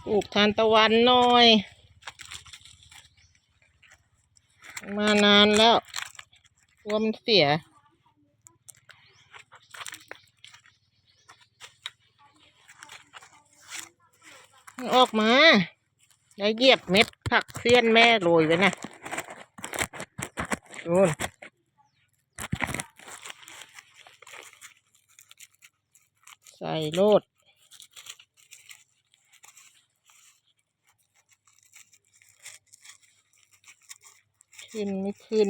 ปลูกทานตะวันหน่อยมานานแล้วกลัวมันเสียมันออกมาแล้วเหยียบเม็ดผักเสี้ยนแม่โรยไว้นะโน่นใส่โลดขึ้นไม่ขึ้น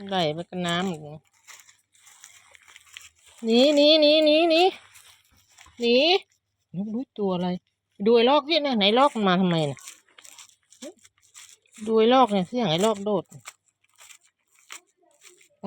ไหลไปกับน้ำหนีหนีดูตัวอะไรดูไอ้ลอกที่นะไหนลอกมันมาทำไมนะดูไอ้ลอกเนี่ยเสียงไอ้ลอกโดดไป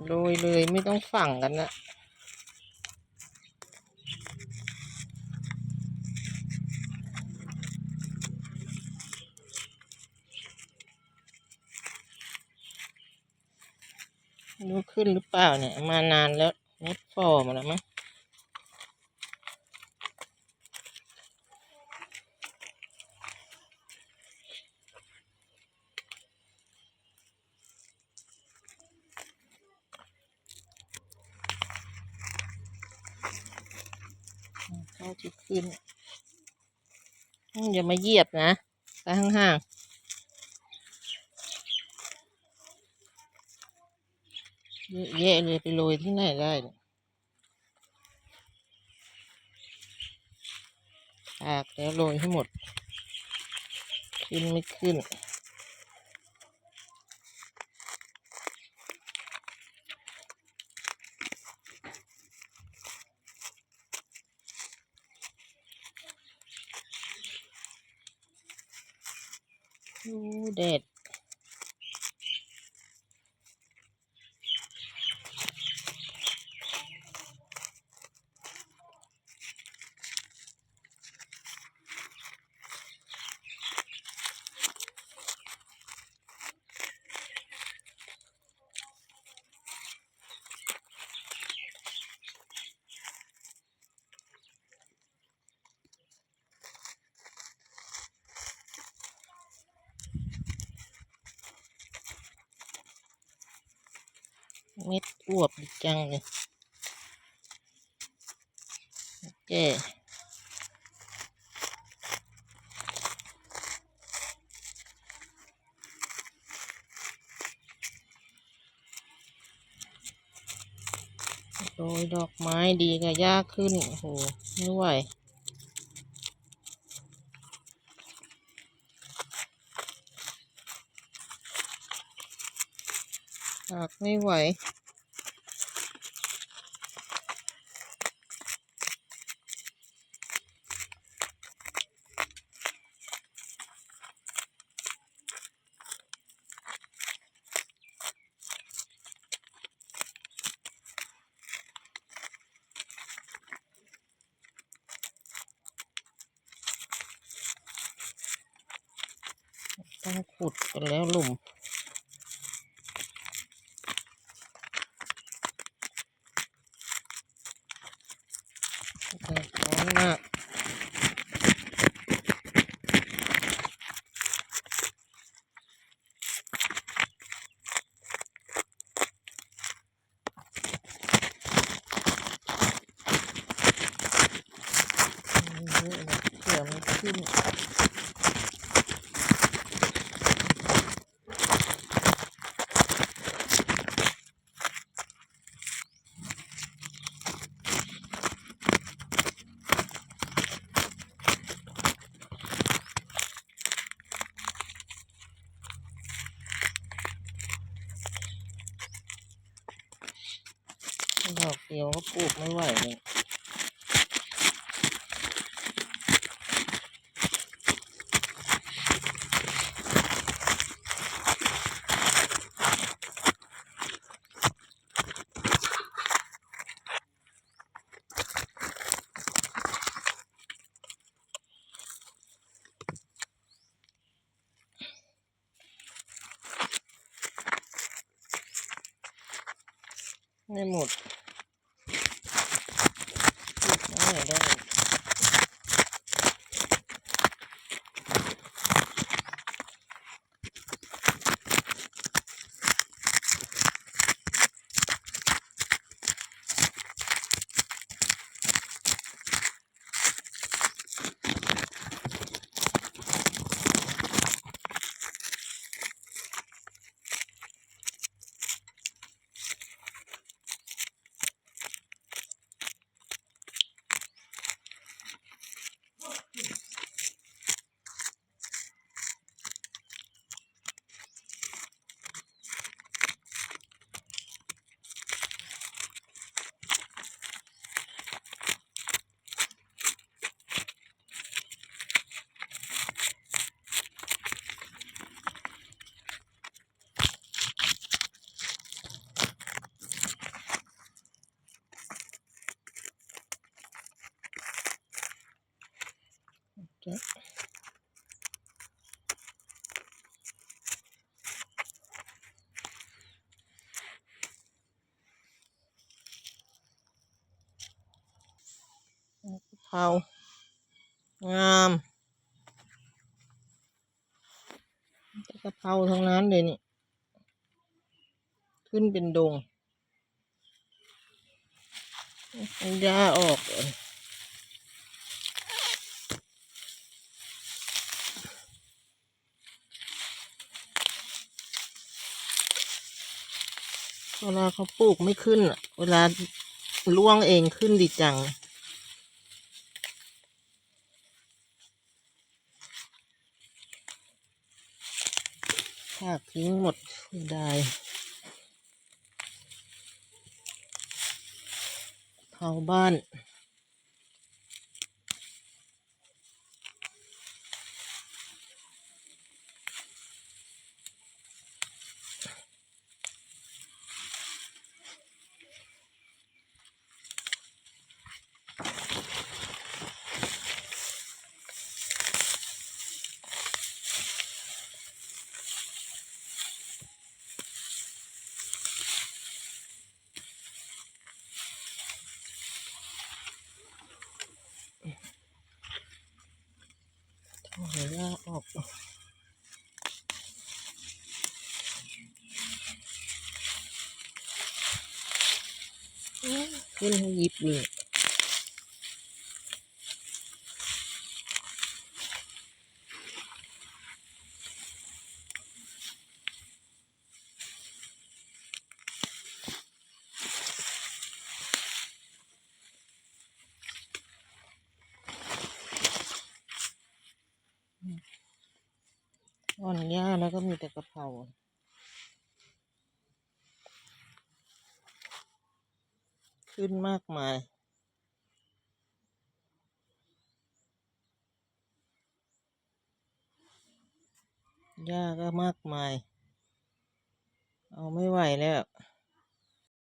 โรยเลยไม่ต้องฝังกันนะดูขึ้นหรือเปล่าเนี่ยมานานแล้วเม็ดฟอมาแล้วมั้งเข้าที่ขึ้นอย่ามาเหยียบนะไปห่างๆเยอะแยะเลยไปโรยที่ไหนได้ตากแล้วโรยให้หมดขึ้นไม่ขึ้นแดดเม็ดอวบดีจังเลยแก่โรยดอกไม้ดีกับหญ้าขึ้นโอ้โหไม่ไหวตากไม่ไหวต้องขุดกันแล้วหลุมร้อนมากเยอะเลยเสือไม่ขึ้นดอกเดียวก็ปลูกไม่ไหวเลย ไม่หมดไม่ได้ เผางามกะเพราทั้งนั้นเลยนี่ขึ้นเป็นดงเอาหญ้าออกเลยเวลาเขาปลูกไม่ขึ้นอ่ะเวลาร่วงเองขึ้นดีจังถากทิ้งหมดได้เผาบ้านเอาหญ้าออกขึ้นให้ยิบเลยอ่อนหญ้าแล้วก็มีแต่กะเพราขึ้นมากมายหญ้าก็มากมายเอาไม่ไหวแล้ว